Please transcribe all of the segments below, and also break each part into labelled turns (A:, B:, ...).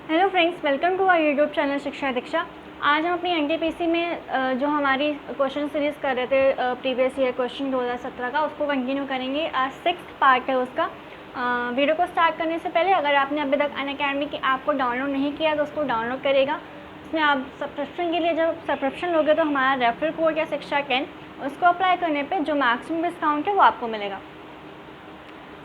A: Hello friends, welcome to our YouTube channel Shiksha Diksha. आज हम अपनी एनटीपीसी में जो हमारी क्वेश्चन सीरीज़ कर रहे थे प्रीवियस ईयर क्वेश्चन 2017 का, उसको कंटिन्यू करेंगे। आज 6th पार्ट है उसका। वीडियो को स्टार्ट करने से पहले अगर आपने अभी तक अनअकैडमी की ऐप को डाउनलोड नहीं किया तो उसको डाउनलोड करेगा। उसमें आप सब्सक्रिप्शन के लिए जब सब्सक्रिप्शन लोगे तो हमारा रेफरल कोड या शिक्षा 10 उसको अप्लाई करने पर जो मैक्सिमम डिस्काउंट है वो आपको मिलेगा।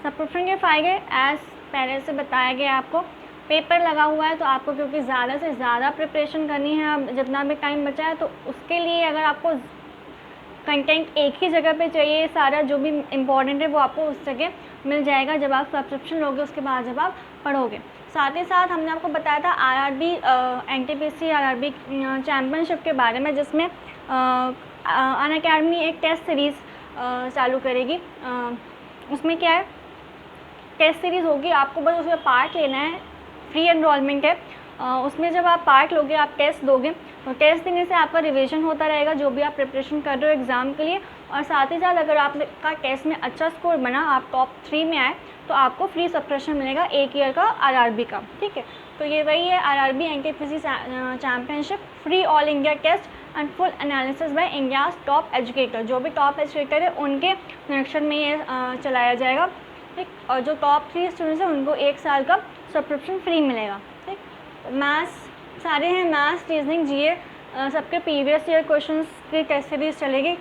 A: सब्सक्रिप्शन के फ़ायदे एज पहले से बताया गया आपको। पेपर लगा हुआ है तो आपको क्योंकि ज़्यादा से ज़्यादा प्रिपरेशन करनी है, अब जितना भी टाइम बचा है तो उसके लिए अगर आपको कंटेंट एक ही जगह पे चाहिए, सारा जो भी इम्पोर्टेंट है वो आपको उस जगह मिल जाएगा जब आप सब्सक्रिप्शन लोगे, उसके बाद जब आप पढ़ोगे। साथ ही साथ हमने आपको बताया था आरआरबी एनटीपीसी आरआरबी चैम्पियनशिप के बारे में, जिसमें अनअकैडमी एक टेस्ट सीरीज़ चालू करेगी। उसमें क्या है, टेस्ट सीरीज़ होगी, आपको बस उसमें पार्ट लेना है। फ्री एनरोलमेंट है। उसमें जब आप पार्ट लोगे, आप टेस्ट दोगे तो टेस्ट देने से आपका रिवीजन होता रहेगा जो भी आप प्रिपरेशन कर रहे हो एग्ज़ाम के लिए। और साथ ही साथ अगर आपका टेस्ट में अच्छा स्कोर बना, आप टॉप 3 में आए तो आपको फ्री सब्सक्रिप्शन मिलेगा 1 ईयर का आरआरबी का। ठीक है, तो ये वही है RRB NTPC championship, free all India test and full analysis by India's top educator. जो भी टॉप एजुकेटर है उनके निरीक्षण में ये चलाया जाएगा। ठीक, और जो टॉप 3 स्टूडेंट्स हैं उनको 1 साल का सब्सक्रिप्शन फ्री मिलेगा। ठीक, मैथ्स सारे हैं, मैथ्स, रीजनिंग, जीए, सबके प्रीवियस ईयर क्वेश्चंस की टेस्ट सीरीज चलेगी।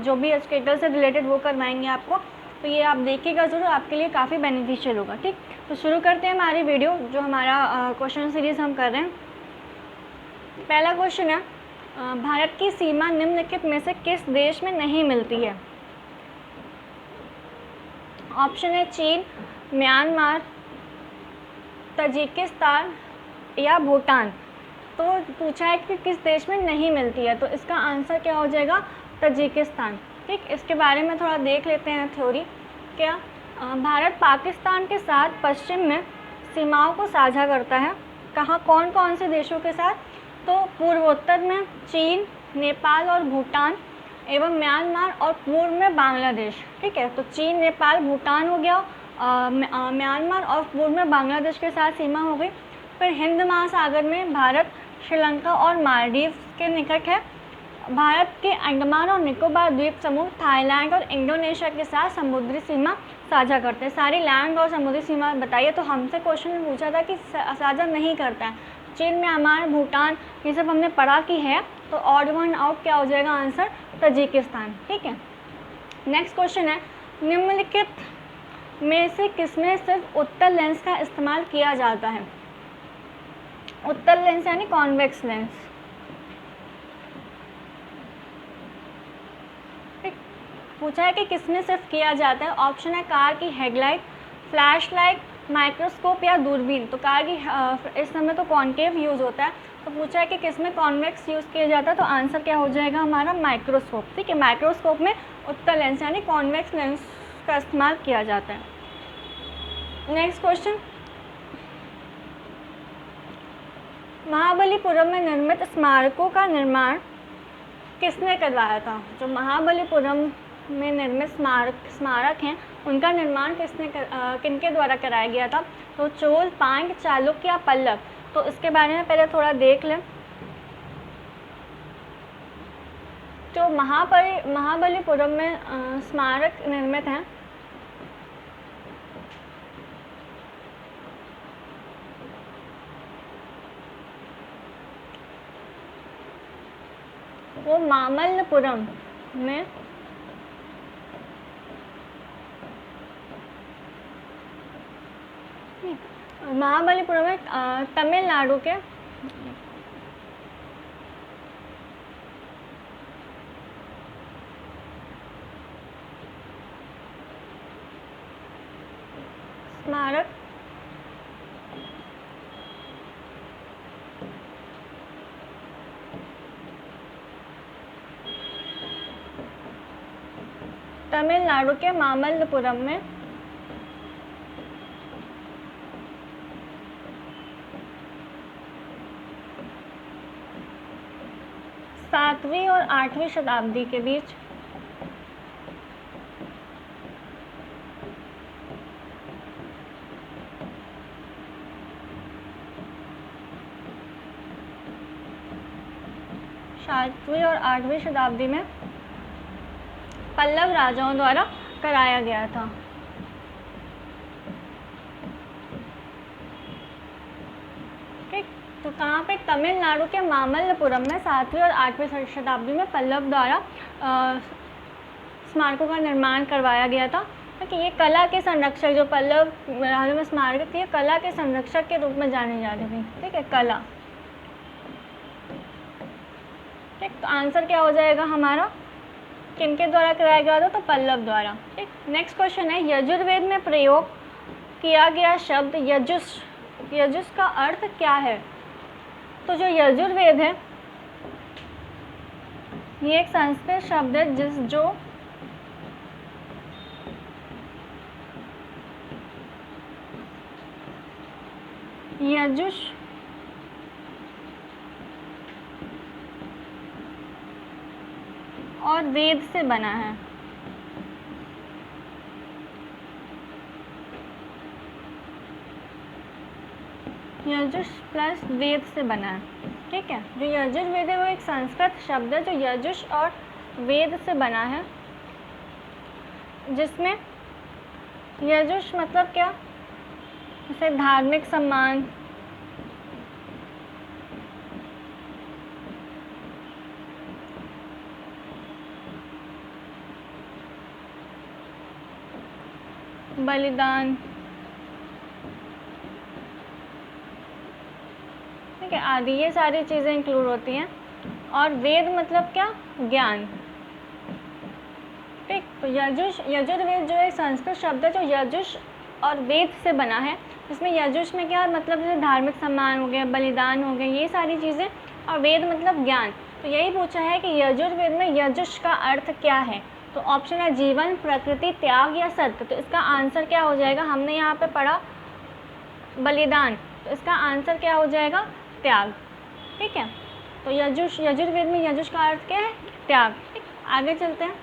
A: जो भी एजुकेटर से रिलेटेड वो करवाएंगे आपको, तो ये आप देखिएगा ज़रूर, आपके लिए काफ़ी बेनिफिशियल होगा। ठीक, तो शुरू करते हैं हमारी वीडियो, जो हमारा क्वेश्चन सीरीज़ हम कर रहे हैं। पहला क्वेश्चन है, भारत की सीमा निम्नलिखित में से किस देश में नहीं मिलती है? ऑप्शन है चीन, म्यांमार, तजिकिस्तान या भूटान। तो पूछा है कि किस देश में नहीं मिलती है, तो इसका आंसर क्या हो जाएगा? तजिकिस्तान। ठीक, इसके बारे में थोड़ा देख लेते हैं थ्योरी। क्या भारत पाकिस्तान के साथ पश्चिम में सीमाओं को साझा करता है? कहाँ, कौन कौन से देशों के साथ? तो पूर्वोत्तर में चीन, नेपाल और भूटान एवं म्यांमार, और पूर्व में बांग्लादेश। ठीक है, तो चीन, नेपाल, भूटान हो गया, म्यांमार, और पूर्व में बांग्लादेश के साथ सीमा हो गई। फिर हिंद महासागर में भारत श्रीलंका और मालदीव के निकट है। भारत के अंडमान और निकोबार द्वीप समूह थाईलैंड और इंडोनेशिया के साथ समुद्री सीमा साझा करते हैं। सारी लैंड और समुद्री सीमा बताइए। तो हमसे क्वेश्चन में पूछा था कि साझा नहीं करता है। चीन, म्यांमार, भूटान, ये सब हमने पढ़ा कि है, तो ऑड वन आउट क्या हो जाएगा आंसर? तजिकिस्तान। ठीक है, नेक्स्ट क्वेश्चन है, निम्नलिखित में से किसमें सिर्फ उत्तल लेंस का इस्तेमाल किया जाता है? उत्तल लेंस यानी कॉन्वेक्स लेंस। ठीक, पूछा है कि किसमें सिर्फ किया जाता है। ऑप्शन है कार की हेडलाइट, फ्लैश लाइट, माइक्रोस्कोप या दूरबीन। तो कार की इस समय तो कॉन्केव यूज़ होता है, तो पूछा है कि किसमें कॉन्वेक्स यूज़ किया जाता है, तो आंसर क्या हो जाएगा हमारा? माइक्रोस्कोप। ठीक है, माइक्रोस्कोप में उत्तल लेंस यानी कॉन्वेक्स लेंस का इस्तेमाल किया जाता है। नेक्स्ट क्वेश्चन, महाबलीपुरम में निर्मित स्मारकों का निर्माण किसने करवाया था? जो महाबलीपुरम में निर्मित स्मारक हैं उनका निर्माण किनके द्वारा कराया गया था? तो चोल, पांड्य, चालुक्य या पल्लव। तो इसके बारे में पहले थोड़ा देख लें। जो महाबलीपुरम में स्मारक निर्मित हैं वो मामल्लपुरम में महाबलीपुरम में तमिलनाडु के स्मारक तमिलनाडु के मामल्लपुरम में सातवीं और 8वीं शताब्दी के बीच 7वीं और 8वीं शताब्दी में पल्लव राजाओं द्वारा कराया गया था। ठीक, तो कहाँ पे? तमिलनाडु के मामल्लपुरम में 7वीं और 8वीं शताब्दी में पल्लव द्वारा स्मारकों का निर्माण करवाया गया था। कि ये कला के संरक्षक, जो पल्लव राजा में स्मारक थी, कला के संरक्षक के रूप में जाने जाते थे। ठीक है, कला। ठीक, तो आंसर क्या हो जाएगा हमारा? किनके द्वारा कराया गया था? तो पल्लव द्वारा। ठीक, नेक्स्ट क्वेश्चन है, यजुर्वेद में प्रयोग किया गया शब्द यजुष, यजुष का अर्थ क्या है? तो जो यजुर्वेद है ये एक संस्कृत शब्द है जो यजुष और वेद से बना है। यजुष प्लस वेद से बना है। ठीक है, जो यजुर्वेद है वो एक संस्कृत शब्द है जो यजुष और वेद से बना है, जिसमें यजुष मतलब क्या? जैसे धार्मिक सम्मान, बलिदान, ठीक है, आदि ये सारी चीज़ें इंक्लूड होती हैं। और वेद मतलब क्या? ज्ञान। ठीक, तो यजुर्वेद जो एक संस्कृत शब्द है जो यजुष और वेद से बना है, इसमें यजुष में क्या मतलब? जैसे धार्मिक सम्मान हो गया, बलिदान हो गया, ये सारी चीज़ें, और वेद मतलब ज्ञान। तो यही पूछा है कि यजुर्वेद में यजुष का अर्थ क्या है? तो ऑप्शन है जीवन, प्रकृति, त्याग या सत्य। तो इसका आंसर क्या हो जाएगा? हमने यहाँ पे पढ़ा बलिदान, तो इसका आंसर क्या हो जाएगा? त्याग। ठीक है, तो यजुर्वेद में यजुष का अर्थ क्या है? त्याग। ठीक, आगे चलते हैं।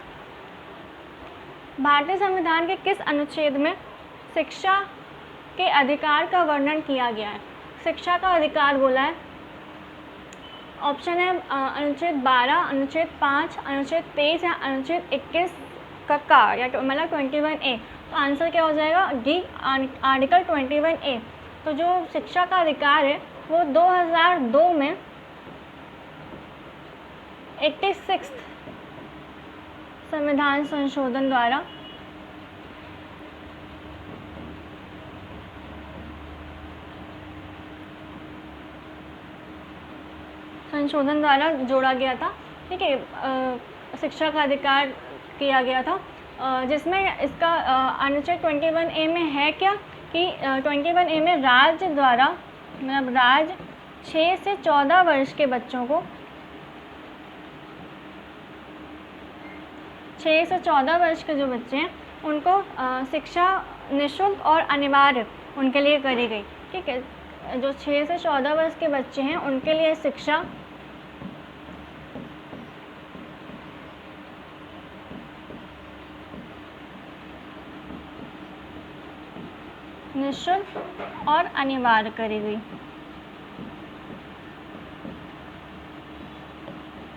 A: भारतीय संविधान के किस अनुच्छेद में शिक्षा के अधिकार का वर्णन किया गया है? शिक्षा का अधिकार बोला है। ऑप्शन है अनुच्छेद 12, अनुच्छेद 5, अनुच्छेद 23 या अनुच्छेद 21 का या मतलब 21A। तो आंसर क्या हो जाएगा? D, article 21A। तो जो शिक्षा का अधिकार है वो 2002 में 86 संविधान संशोधन द्वारा जोड़ा गया था। ठीक है, शिक्षा का अधिकार किया गया था, जिसमें इसका अनुच्छेद 21A में है क्या कि 21A में राज्य द्वारा मतलब राज्य 6 से 14 वर्ष के बच्चों को 6 से 14 वर्ष के जो बच्चे हैं उनको शिक्षा निःशुल्क और अनिवार्य उनके लिए करी गई। ठीक है, जो 6 से 14 वर्ष के बच्चे हैं उनके लिए शिक्षा निःशुल्क और अनिवार्य करी गई।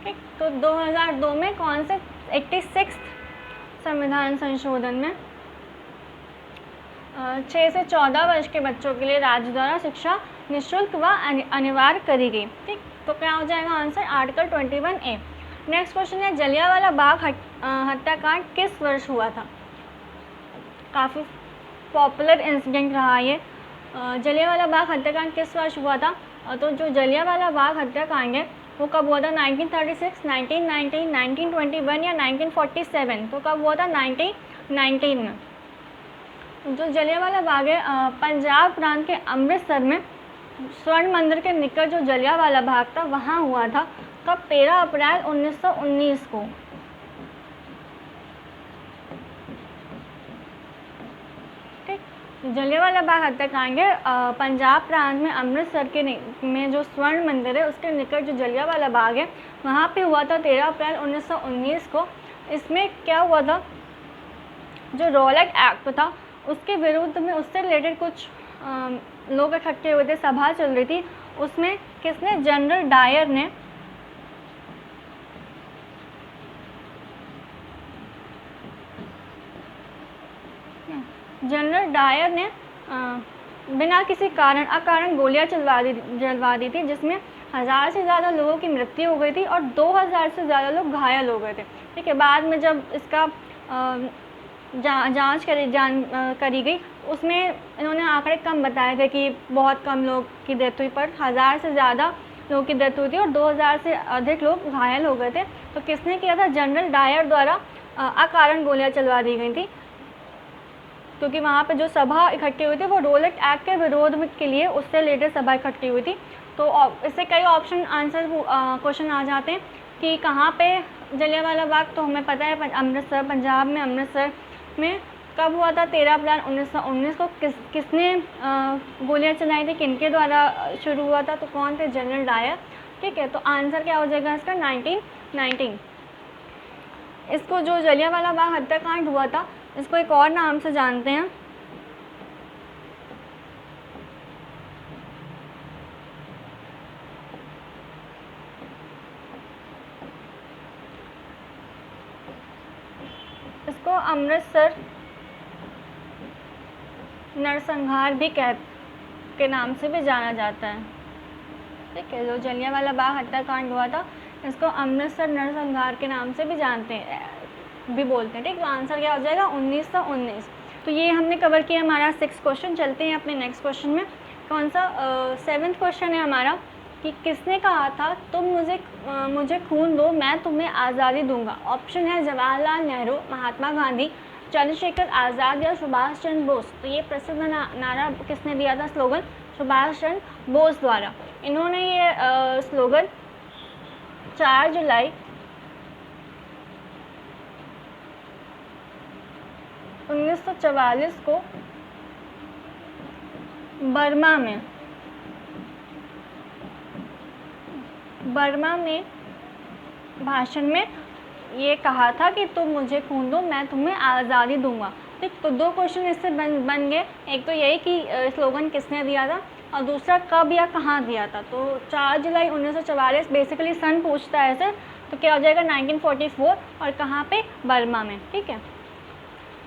A: ठीक, तो 2002 में कौन से 86 संविधान संशोधन में 6 से 14 वर्ष के बच्चों के लिए राज्य द्वारा शिक्षा निःशुल्क व अनिवार्य करी गई। ठीक, तो क्या हो जाएगा answer? Article 21A। Next question है, जलियांवाला बाग हत्याकांड किस वर्ष हुआ था? काफ़ी पॉपुलर इंसिडेंट रहा ये। जलियांवाला बाग हत्याकांड किस वर्ष हुआ था? तो जो जलियांवाला बाग हत्याकांड है वो कब हुआ था? 1936, 1919, 1921 या 1947। तो कब हुआ था? 1919 में। जो जलियांवाला बाग है पंजाब प्रांत के अमृतसर में स्वर्ण मंदिर के निकट जो जलियांवाला बाग था वहाँ हुआ था। कब? 13 अप्रैल 1919 को। जलियांवाला बाग हत्याकांड पंजाब प्रांत में अमृतसर के में जो स्वर्ण मंदिर है उसके निकट जो जलियांवाला बाग है वहाँ पे हुआ था 13 अप्रैल 1919 को। इसमें क्या हुआ था? जो रॉलेट एक्ट था उसके विरुद्ध में उससे रिलेटेड कुछ लोग इकट्ठे हुए थे, सभा चल रही थी। उसमें किसने? जनरल डायर ने जनरल डायर ने बिना किसी कारण अकारण गोलियां जलवा दी थी, जिसमें 1000 से ज़्यादा लोगों की मृत्यु हो गई थी और 2000 से ज़्यादा लोग घायल हो गए थे। ठीक है, बाद में जब इसका जांच करी गई, उसमें इन्होंने आंकड़े कम बताए थे कि बहुत कम लोग की डेथ हुई, पर 1000 से ज़्यादा लोगों की डेथ हुई थी और 2000 से अधिक लोग घायल हो गए थे। तो किसने किया था? जनरल डायर द्वारा अकारण गोलियां चलवा दी गई थी, क्योंकि वहाँ पे जो सभा इकट्ठी हुई थी वो रोलेट एक्ट के विरोध के लिए उससे रिलेटेड सभा इकट्ठी हुई थी। तो इससे कई ऑप्शन आंसर क्वेश्चन आ जाते हैं कि कहाँ पे जलियांवाला बाग, तो हमें पता है अमृतसर, पंजाब में अमृतसर में। कब हुआ था? 13 अप्रैल 1919 को। किसने गोलियां चलाई थी, किनके द्वारा शुरू हुआ था? तो कौन थे? General Dyer. ठीक है, तो आंसर क्या हो जाएगा इसका? 1919। इसको जो जलियांवाला बाग हत्याकांड हुआ था, इसको एक और नाम से जानते हैं, इसको अमृतसर नरसंहार भी के नाम से भी जाना जाता है। ठीक है, जो जलियांवाला बाग हत्याकांड हुआ था, इसको अमृतसर नरसंहार के नाम से भी जानते हैं, भी बोलते हैं। ठीक, तो आंसर क्या हो जाएगा? 1919। तो ये हमने कवर किया हमारा 6 क्वेश्चन। चलते हैं अपने नेक्स्ट क्वेश्चन में। कौन सा? 7th क्वेश्चन है हमारा कि किसने कहा था तुम मुझे खून दो, मैं तुम्हें आज़ादी दूंगा? ऑप्शन है जवाहरलाल नेहरू, महात्मा गांधी, चंद्रशेखर आज़ाद या सुभाष चंद्र बोस। तो ये प्रसिद्ध नारा किसने दिया था? स्लोगन सुभाष चंद्र बोस द्वारा। इन्होंने ये स्लोगन 4 जुलाई 1944 को बर्मा में भाषण में ये कहा था कि तुम मुझे खून दो, मैं तुम्हें आज़ादी दूंगा। ठीक, तो 2 क्वेश्चन इससे बन गए। एक तो यही कि स्लोगन किसने दिया था, और दूसरा कब या कहाँ दिया था। तो 4 जुलाई 1944 बेसिकली सन पूछता है सर, तो क्या हो जाएगा? 1944। और कहाँ पे? बर्मा में। ठीक है,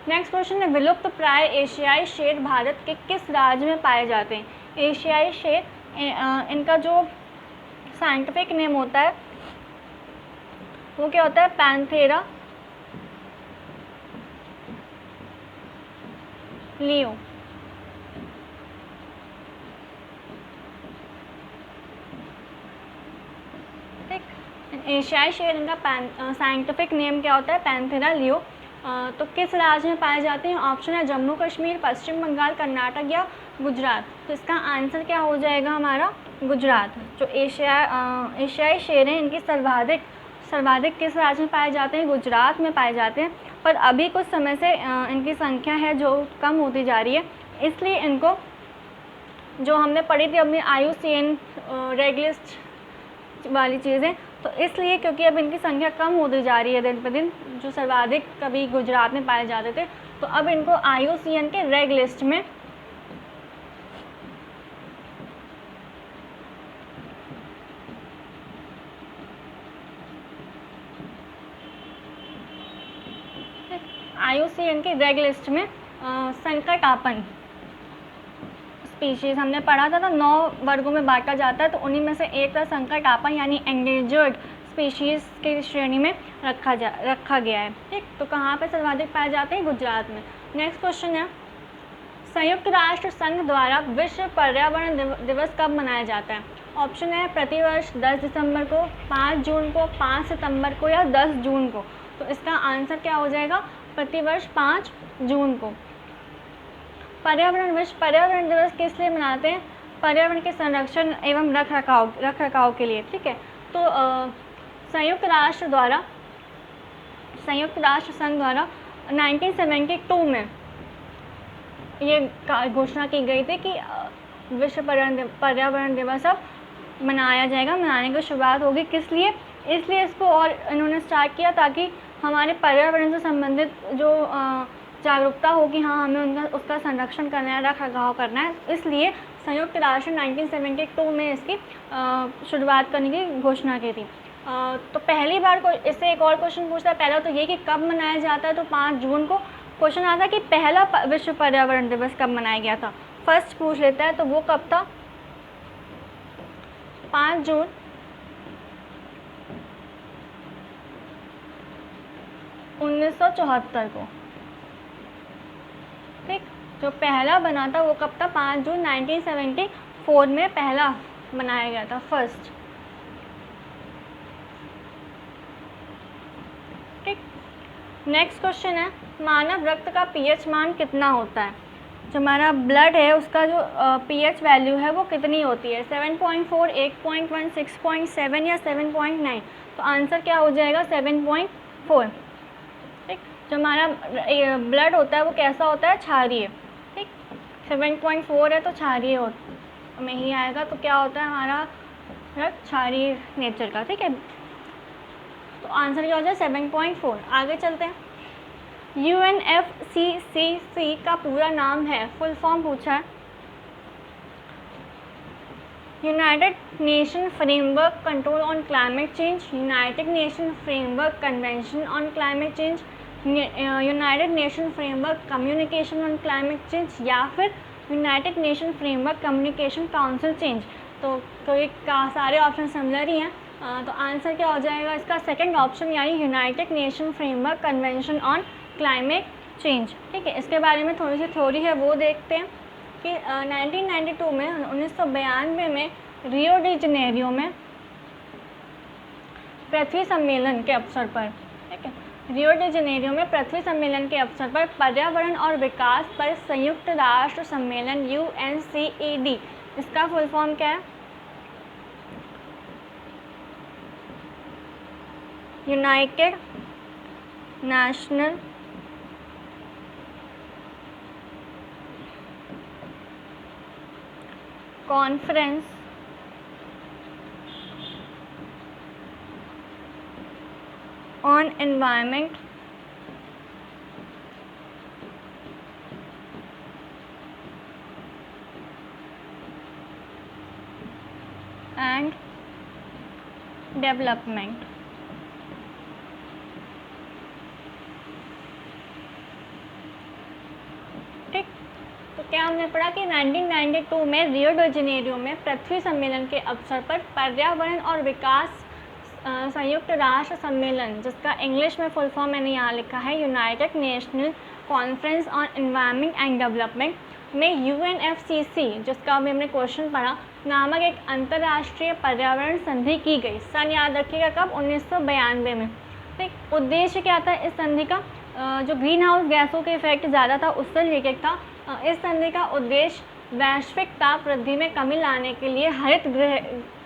A: नेक्स्ट क्वेश्चन है विलुप्त प्राय एशियाई शेर भारत के किस राज्य में पाए जाते हैं? एशियाई शेर, इनका जो साइंटिफिक नेम होता है वो क्या होता है? Panthera leo. ठीक, एशियाई शेर, इनका साइंटिफिक नेम क्या होता है? Panthera leo. तो किस राज्य में पाए जाते हैं? ऑप्शन है जम्मू कश्मीर, पश्चिम बंगाल, कर्नाटक या गुजरात। तो इसका आंसर क्या हो जाएगा हमारा? गुजरात। जो एशियाई शेर हैं, इनकी सर्वाधिक किस राज्य में पाए जाते हैं? गुजरात में पाए जाते हैं। पर अभी कुछ समय से इनकी संख्या है जो कम होती जा रही है, इसलिए इनको, जो हमने पढ़ी थी अपनी IUCN रेड लिस्ट वाली चीज़ें, तो इसलिए क्योंकि अब इनकी संख्या कम होती जा रही है दिन पर दिन, जो सर्वाधिक कभी गुजरात में पाए जाते थे, तो अब इनको IUCN के रेड लिस्ट में संकटापन्न स्पीशीज़ हमने पढ़ा था, तो 9 वर्गों में बांटा जाता है, तो उन्हीं में से एक था संकटापन्न, यानी एंडेंजर्ड स्पीशीज़ की श्रेणी में रखा गया है। ठीक, तो कहाँ पे सर्वाधिक पाए जाते हैं? गुजरात में। नेक्स्ट क्वेश्चन है संयुक्त राष्ट्र संघ द्वारा विश्व पर्यावरण दिवस कब मनाया जाता है? ऑप्शन है प्रतिवर्ष 10 दिसंबर को, 5 जून को, 5 सितंबर को या 10 जून को। तो इसका आंसर क्या हो जाएगा? प्रतिवर्ष 5 जून को। विश्व पर्यावरण दिवस किस लिए मनाते हैं? पर्यावरण के संरक्षण एवं रख रखाव के लिए। ठीक है, तो संयुक्त राष्ट्र संघ द्वारा 1972 में ये घोषणा की गई थी कि विश्व पर्यावरण दिवस अब मनाया जाएगा, मनाने की शुरुआत होगी। किस लिए? इसलिए इसको और इन्होंने स्टार्ट किया ताकि हमारे पर्यावरण से संबंधित जो जागरूकता हो कि हाँ हमें उसका संरक्षण करना है, रख रखाव करना है। इसलिए संयुक्त राष्ट्र 1972 में इसकी शुरुआत करने की घोषणा की थी। तो पहली बार इससे एक और क्वेश्चन पूछता है। पहला तो ये कि कब मनाया जाता है, तो 5 जून को। क्वेश्चन आता है कि पहला विश्व पर्यावरण दिवस कब मनाया गया था। फर्स्ट पूछ लेता है, तो वो कब था? 5 जून 1974 को। ठीक, जो पहला बना था वो कब था? 5 जून 1974 में पहला बनाया गया था, फर्स्ट। ठीक, नेक्स्ट क्वेश्चन है, मानव रक्त का पीएच मान कितना होता है? जो हमारा ब्लड है उसका जो पीएच वैल्यू है वो कितनी होती है? 7.4, 8.1, 6.7 या 7.9? तो आंसर क्या हो जाएगा? 7.4। ठीक, जो हमारा ब्लड होता है वो कैसा होता है? क्षारीय। ठीक, 7.4 है तो क्षारीय में ही आएगा। तो क्या होता है हमारा रक्त? क्षारीय नेचर का। ठीक है, तो आंसर क्या हो जाए? 7.4। आगे चलते हैं। UNFCCC का पूरा नाम है, फुल फॉर्म पूछा है। United nation framework control on climate change, United nation framework convention on climate change, United nation framework communication on climate change, या फिर United nation framework communication council change. तो सारे ऑप्शन सिमिलर ही हैं। तो answer क्या हो जाएगा इसका? सेकंड ऑप्शन, यानी United nation framework convention on climate change. ठीक है, इसके बारे में थोड़ी सी थ्योरी है वो देखते हैं कि 1992 में 1992 में रियो डी जनेरियो में पृथ्वी सम्मेलन के अवसर पर, ठीक है, रियो डी जनेरियो में पृथ्वी सम्मेलन के अवसर पर पर्यावरण और विकास पर संयुक्त राष्ट्र सम्मेलन UNCED, इसका फुल फॉर्म क्या है? United national conference on environment and development. ठीक, तो क्या हमने पढ़ा कि 1992 में रियो डी जनेरियो में पृथ्वी सम्मेलन के अवसर पर पर्यावरण और विकास संयुक्त राष्ट्र सम्मेलन, जिसका इंग्लिश में फुल फॉर्म मैंने यहाँ लिखा है United national conference on environment and development, में UNFCCC, जिसका अभी हमने क्वेश्चन पढ़ा, नामक एक अंतर्राष्ट्रीय पर्यावरण संधि की गई। सन याद रखिएगा कब? 1992 में। ठीक, उद्देश्य क्या था इस संधि का? जो ग्रीन हाउस गैसों के इफेक्ट ज़्यादा था उससे रिलेटेड था। इस संधि का उद्देश्य वैश्विक ताप वृद्धि में कमी लाने के लिए हरित गृह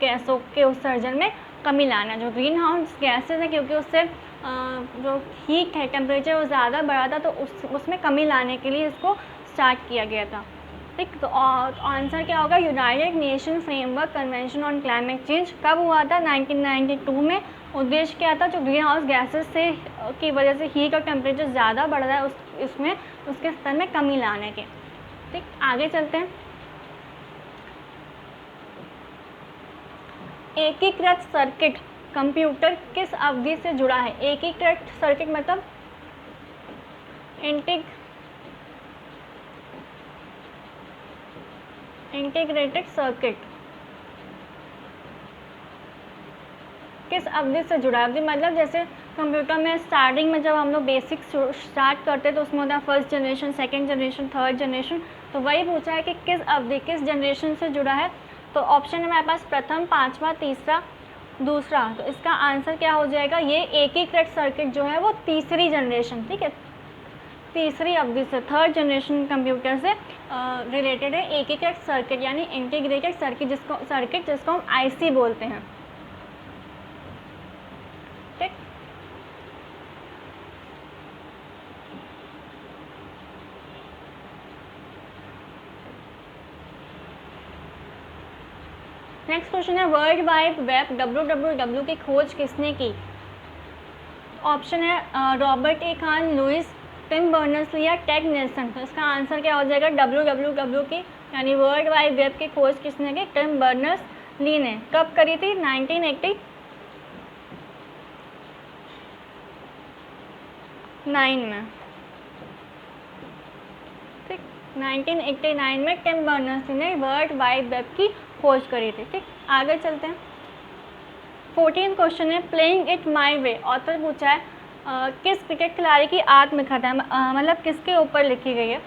A: गैसों के उत्सर्जन में कमी लाना। जो ग्रीन हाउस गैसेज है, क्योंकि उससे जो हीट है, टेम्परेचर वो ज़्यादा बढ़ा था, तो उसमें कमी लाने के लिए इसको स्टार्ट किया गया था। ठीक, तो आंसर क्या होगा? United nation framework convention on climate change कब हुआ था? 1992 में। उद्देश्य क्या था? जो ग्रीन हाउस गैसेज से की वजह से हीट और टेम्परेचर ज़्यादा बढ़ रहा है उसमें उसके स्तर में कमी लाने के। ठीक, आगे चलते हैं। एकीकृत सर्किट कंप्यूटर किस अवधि से जुड़ा है? एकीकृत सर्किट मतलब इंटीग्रेटेड सर्किट किस अवधि से जुड़ा है? मतलब जैसे कंप्यूटर में स्टार्टिंग में जब हम लोग बेसिक स्टार्ट करते हैं तो उसमें होता है first generation, second generation, third generation. तो वही पूछा है कि किस अवधि, किस जनरेशन से जुड़ा है। तो ऑप्शन है हमारे पास प्रथम, पांचवा, तीसरा, दूसरा। तो इसका आंसर क्या हो जाएगा? ये एकीकृत सर्किट जो है वो तीसरी जनरेशन, ठीक है, तीसरी अवधि से, थर्ड जनरेशन कंप्यूटर से रिलेटेड है एकीकृत सर्किट, यानी इंटीग्रेटेड सर्किट जिसको हम IC बोलते हैं। ठीक, नेक्स्ट क्वेश्चन है, वर्ल्ड वाइड वेब WWW की खोज किसने की? ऑप्शन है Robert A Kahn, Louis, Tim Berners-Lee या टेड नेल्सन। तो इसका आंसर क्या हो जाएगा? WWW की, यानी वर्ल्ड वाइड वेब की खोज किसने की? टिम बर्नर्स-ली ने। कब करी थी? 1989 में। 1989 में टिम बर्नर्स ने वर्ल्ड वाइड वेब की खोज करी थी। ठीक, आगे चलते हैं। 14 क्वेश्चन है playing it my way. Author पूछा है किस क्रिकेट खिलाड़ी की आत्मकथा मतलब किसके ऊपर लिखी गई है?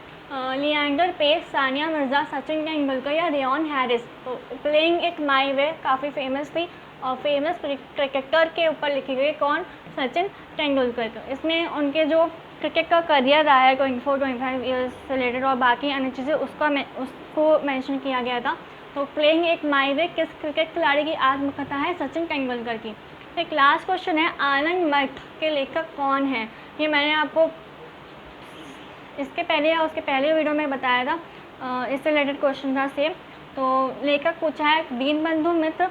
A: लिएंडर पेस, सानिया मिर्ज़ा, सचिन तेंदुलकर या रेयन हैरिस। तो प्लेइंग इट माई वे काफ़ी फेमस थी और फेमस क्रिकेटर के ऊपर लिखी गई। कौन? सचिन तेंदुलकर। तो इसमें उनके जो क्रिकेट का करियर रहा है 24-25 ईयर्स से रिलेटेड और बाकी अन्य चीज़ें उसको मेंशन किया गया था। तो प्लेइंग इट माई वे किस क्रिकेट खिलाड़ी की आत्मकथा है? सचिन तेंदुलकर की। एक लास्ट क्वेश्चन है आनंद मठ के लेखक कौन है? ये मैंने आपको इसके पहले या उसके पहले वीडियो में बताया था, इससे रिलेटेड क्वेश्चन था सेम। तो लेखक पूछा है दीनबंधु मित्र,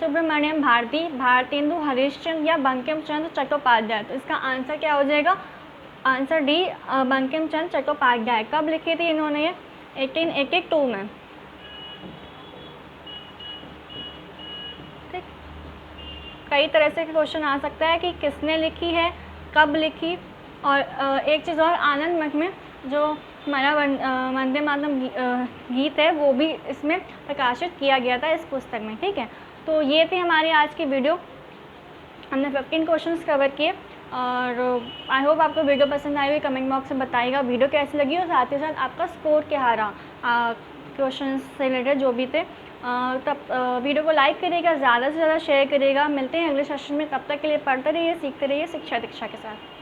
A: सुब्रमण्यम भारती, भारतेंदु हरिश्चंद्र या बंकिम चंद्र चट्टोपाध्याय। तो इसका आंसर क्या हो जाएगा? Answer D, Bankim Chandra Chattopadhyay. कब लिखी थी इन्होंने ये? 1882 में। ठीक, कई तरह से क्वेश्चन आ सकता है कि किसने लिखी है, कब लिखी। और एक चीज़ और, आनंद मठ में जो हमारा वंदे मातरम गीत है वो भी इसमें प्रकाशित किया गया था इस पुस्तक में। ठीक है, तो ये थी हमारी आज की वीडियो। हमने 15 क्वेश्चंस कवर किए और आई होप आपको वीडियो पसंद आई हुई। कमेंट बॉक्स में बताइएगा वीडियो कैसी लगी और साथ ही साथ आपका स्कोर क्या रहा क्वेश्चंस से रिलेटेड जो भी थे। तब वीडियो को लाइक करिएगा, ज़्यादा से ज़्यादा शेयर करिएगा। मिलते हैं अगले सेशन में, तब तक के लिए पढ़ते रहिए, सीखते रहिए शिक्षा दीक्षा के साथ।